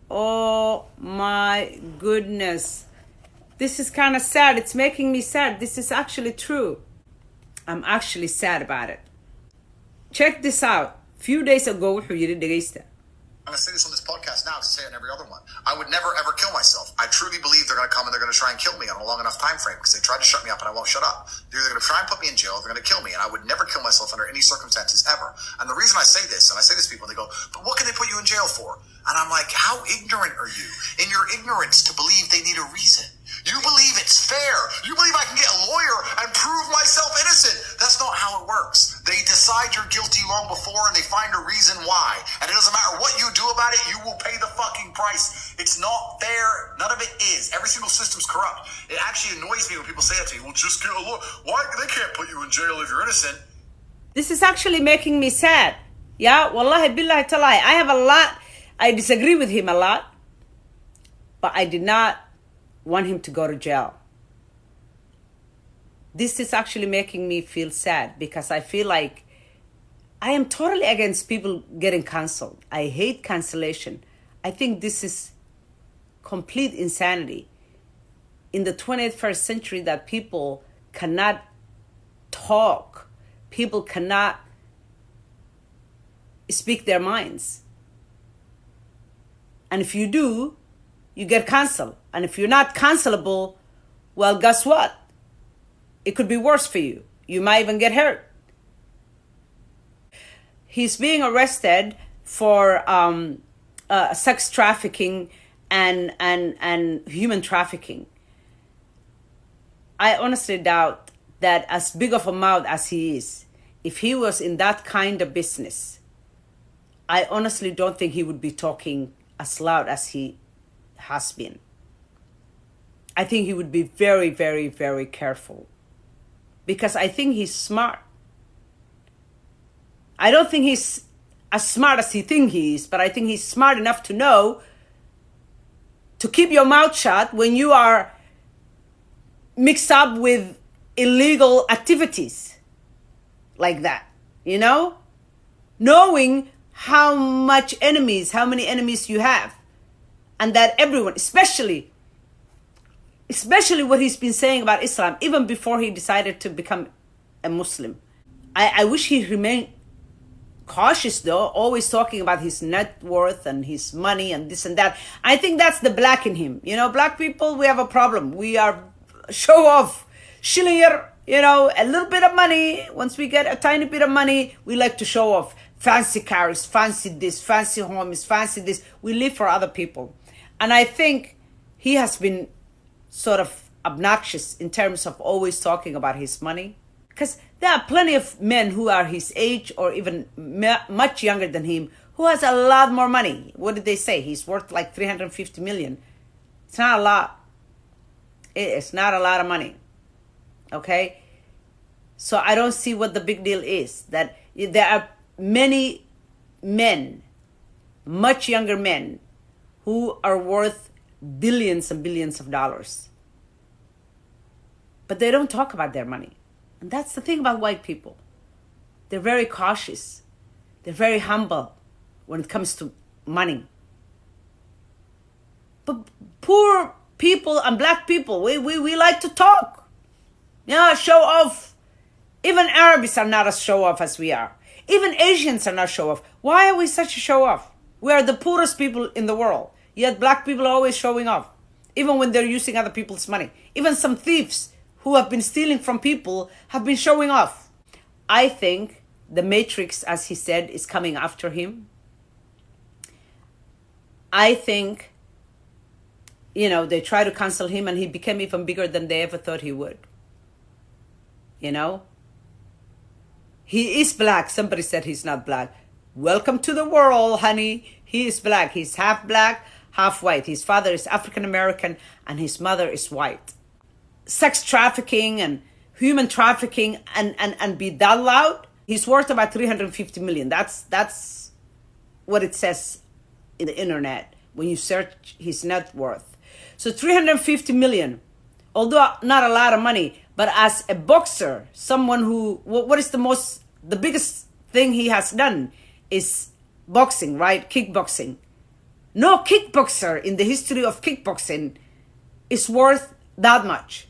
Oh my goodness. This is kind of sad. It's making me sad. This is actually true. I'm actually sad about it. Check this out. A few days ago, wuxuu yiri dhageysta. I'm going to say this on this podcast now, because I say it in every other one. I would never, ever kill myself. I truly believe they're going to come and they're going to try and kill me on a long enough time frame, because they tried to shut me up and I won't shut up. They're either going to try and put me in jail, they're going to kill me, and I would never kill myself under any circumstances ever. And the reason I say this, and I say this to people, they go, but what can they put you in jail for? And I'm like, how ignorant are you in your ignorance to believe they need a reason? You believe it's fair. You believe I can get a lawyer and prove myself innocent. That's not how it works. They decide you're guilty long before and they find a reason why. And it doesn't matter what you do about it, you will pay the fucking price. It's not fair. None of it is. Every single system's corrupt. It actually annoys me when people say that to me. Well, just get a lawyer. Why? They can't put you in jail if you're innocent. This is actually making me sad. Yeah, wallahi billahi talai. I disagree with him a lot, but I did not want him to go to jail. This is actually making me feel sad, because I feel like I am totally against people getting canceled. I hate cancellation. I think this is complete insanity in the 21st century, that people cannot talk. People cannot speak their minds. And if you do, you get canceled. And if you're not cancelable, well, guess what? It could be worse for you. You might even get hurt. He's being arrested for sex trafficking and human trafficking. I honestly doubt that, as big of a mouth as he is, if he was in that kind of business, I honestly don't think he would be talking as loud as he has been. I think he would be very, very, very careful, because I think he's smart. I don't think he's as smart as he thinks he is, but I think he's smart enough to know to keep your mouth shut when you are mixed up with illegal activities like that, you know? Knowing how many enemies you have, and that everyone, especially what he's been saying about Islam, even before he decided to become a Muslim. I wish he remained cautious, though, always talking about his net worth and his money and this and that. I think that's the black in him. You know, black people, we have a problem. We are show off, shillier, you know, a little bit of money. Once we get a tiny bit of money, we like to show off. Fancy cars, fancy this, fancy homes, fancy this. We live for other people. And I think he has been sort of obnoxious in terms of always talking about his money. Because there are plenty of men who are his age or even much younger than him who has a lot more money. What did they say? He's worth like 350 million. It's not a lot. It's not a lot of money. Okay? So I don't see what the big deal is. That there are many men, much younger men, who are worth billions and billions of dollars. But they don't talk about their money. And that's the thing about white people. They're very cautious. They're very humble when it comes to money. But poor people and black people, we like to talk. Yeah, show off. Even Arabs are not as show off as we are. Even Asians are not show off. Why are we such a show off? We are the poorest people in the world. Yet black people are always showing off. Even when they're using other people's money. Even some thieves who have been stealing from people have been showing off. I think the Matrix, as he said, is coming after him. I think, you know, they try to cancel him and he became even bigger than they ever thought he would. You know? He is black. Somebody said he's not black. Welcome to the world, honey. He is black. He's half black, half white. His father is African American and his mother is white. Sex trafficking and human trafficking and be that loud. He's worth about 350 million. That's what it says in the internet when you search his net worth. So 350 million, although not a lot of money, but as a boxer, someone who, what is the biggest thing he has done is boxing, right? Kickboxing. No kickboxer in the history of kickboxing is worth that much.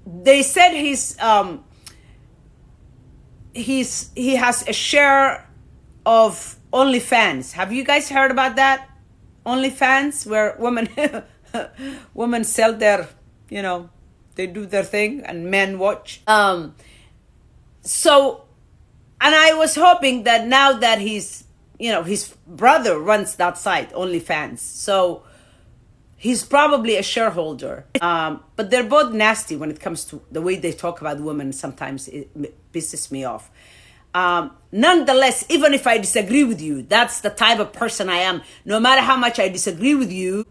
They said he has a share of OnlyFans. Have you guys heard about that? OnlyFans, where women sell their, they do their thing and men watch. So, and I was hoping that now that his brother runs that site, OnlyFans, so he's probably a shareholder. But they're both nasty when it comes to the way they talk about women. Sometimes it pisses me off. Nonetheless, even if I disagree with you, that's the type of person I am. No matter how much I disagree with you,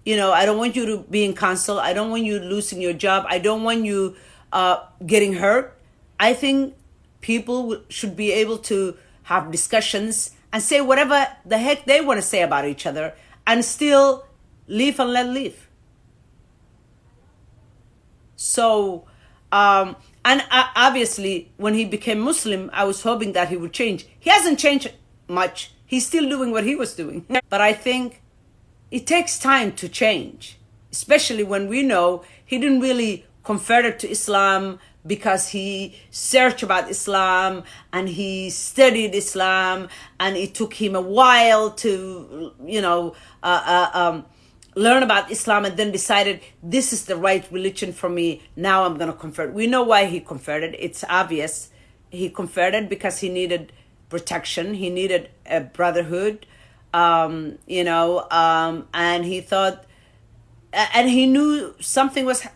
I don't want you to be in council. I don't want you losing your job. I don't want you getting hurt. I think people should be able to have discussions and say whatever the heck they want to say about each other and still live and let live. So, and obviously, when he became Muslim, I was hoping that he would change. He hasn't changed much. He's still doing what he was doing. But I think it takes time to change, especially when we know he didn't really convert to Islam because he searched about Islam and he studied Islam, and it took him a while to, learn about Islam, and then decided this is the right religion for me. Now I'm going to convert. We know why he converted. It's obvious. He converted because he needed protection. He needed a brotherhood, and he thought, and he knew something was,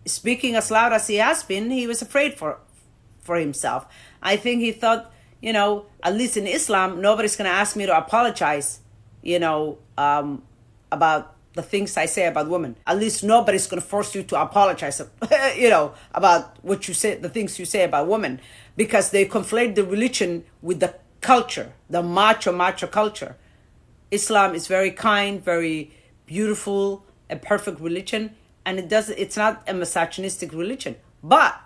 speaking as loud as he has been, he was afraid for himself. I think he thought, at least in Islam, nobody's going to ask me to apologize, about the things I say about women. At least nobody's going to force you to apologize, about what you say, the things you say about women, because they conflate the religion with the culture, the macho culture. Islam is very kind, very beautiful, a perfect religion, and it's not a misogynistic religion. But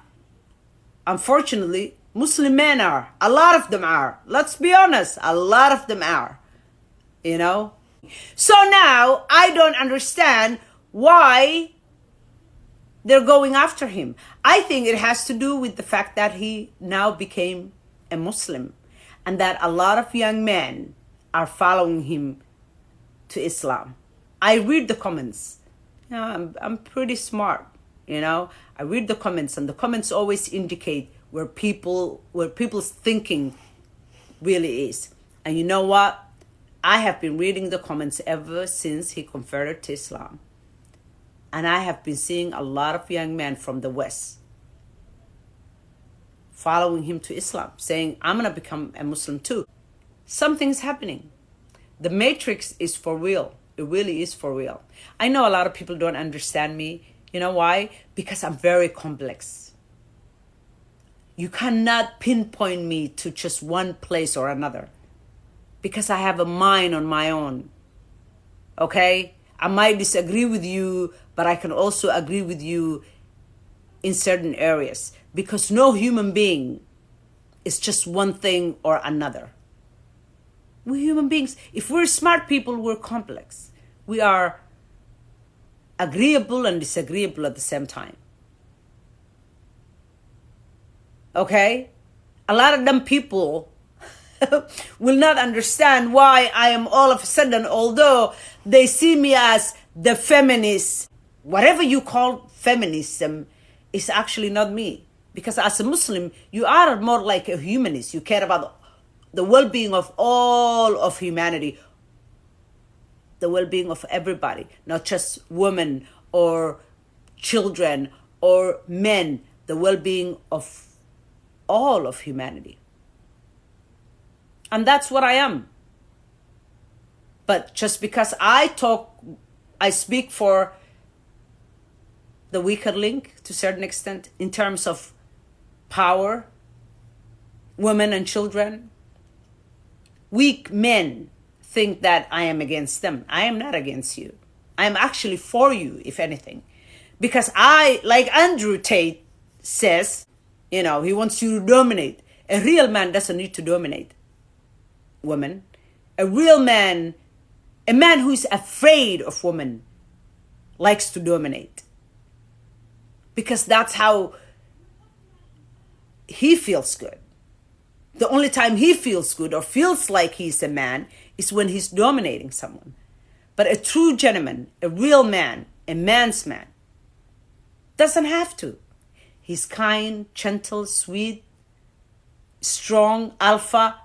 unfortunately, Muslim men are. A lot of them are. Let's be honest, a lot of them are. So now I don't understand why they're going after him. I think it has to do with the fact that he now became a Muslim and that a lot of young men are following him to Islam. I read the comments. I'm pretty smart, I read the comments, and the comments always indicate where people's thinking really is. And you know what? I have been reading the comments ever since he converted to Islam. And I have been seeing a lot of young men from the West following him to Islam, saying, I'm going to become a Muslim too. Something's happening. The matrix is for real. It really is for real. I know a lot of people don't understand me. You know why? Because I'm very complex. You cannot pinpoint me to just one place or another, because I have a mind on my own. Okay? I might disagree with you, but I can also agree with you in certain areas, because no human being is just one thing or another. We're human beings. If we're smart people, we're complex. We are agreeable and disagreeable at the same time. Okay? A lot of them people will not understand why I am all of a sudden, although they see me as the feminist, whatever you call feminism is actually not me. Because as a Muslim, you are more like a humanist. You care about the well-being of all of humanity, the well-being of everybody, not just women or children or men, the well-being of all of humanity. And that's what I am. But just because I speak for the weaker link to a certain extent in terms of power, women and children. Weak men think that I am against them. I am not against you. I am actually for you, if anything. Because like Andrew Tate says, he wants you to dominate. A real man doesn't need to dominate women. A real man, a man who is afraid of women, likes to dominate. Because that's how he feels good. The only time he feels good or feels like he's a man is when he's dominating someone. But a true gentleman, a real man, a man's man, doesn't have to. He's kind, gentle, sweet, strong, alpha,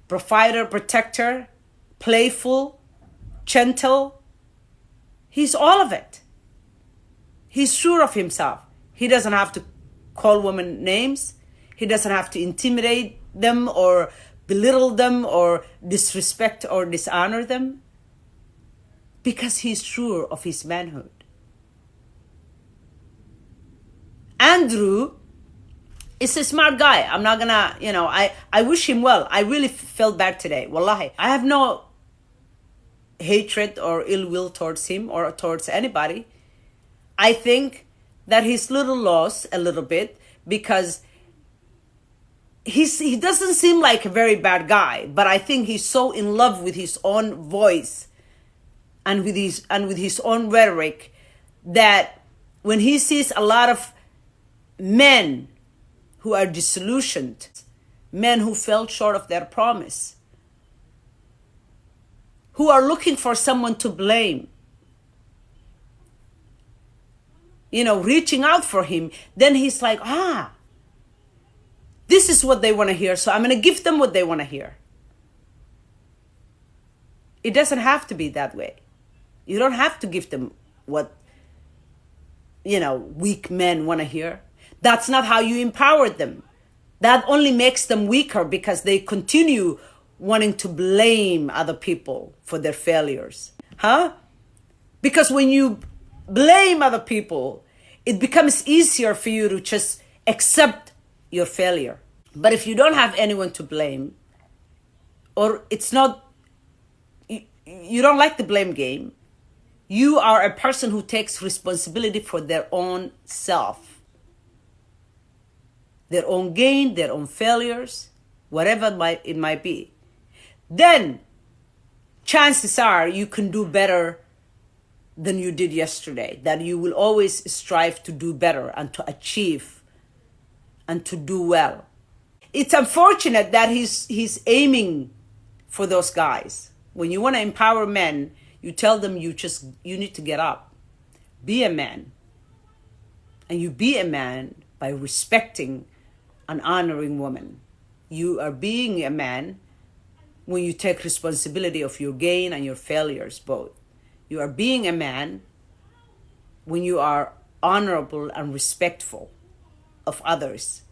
provider, protector, playful, gentle. He's all of it. He's sure of himself. He doesn't have to call women names. He doesn't have to intimidate them or belittle them or disrespect or dishonor them, because he's sure of his manhood. Andrew is a smart guy. I'm not gonna, I wish him well. I really felt bad today. Wallahi. I have no hatred or ill will towards him or towards anybody. I think that he's little lost a little bit because he doesn't seem like a very bad guy, but I think he's so in love with his own voice and with his own rhetoric that when he sees a lot of men who are disillusioned, men who fell short of their promise, who are looking for someone to blame, reaching out for him, then he's like, this is what they want to hear, so I'm going to give them what they want to hear. It doesn't have to be that way. You don't have to give them what, weak men want to hear. That's not how you empower them. That only makes them weaker because they continue wanting to blame other people for their failures. Because when you blame other people, it becomes easier for you to just accept your failure. But if you don't have anyone to blame, or you don't like the blame game, you are a person who takes responsibility for their own self, their own gain, their own failures, whatever it might be, then chances are you can do better than you did yesterday, that you will always strive to do better and to achieve and to do well. It's unfortunate that he's aiming for those guys. When you want to empower men, you tell them you need to get up, be a man. And you be a man by respecting and honoring women. You are being a man when you take responsibility of your gain and your failures both. You are being a man when you are honorable and respectful of others.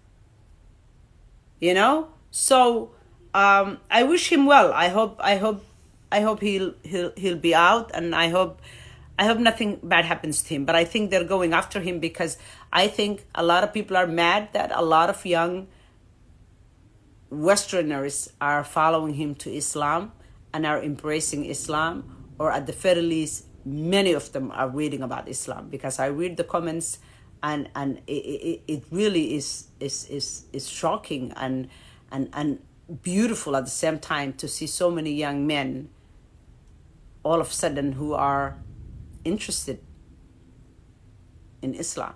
So I wish him well. I hope he'll be out, and I hope nothing bad happens to him. But I think they're going after him because I think a lot of people are mad that a lot of young Westerners are following him to Islam and are embracing Islam, or at the very least, many of them are reading about Islam, because I read the comments and it really is shocking and beautiful at the same time to see so many young men all of a sudden who are interested in Islam.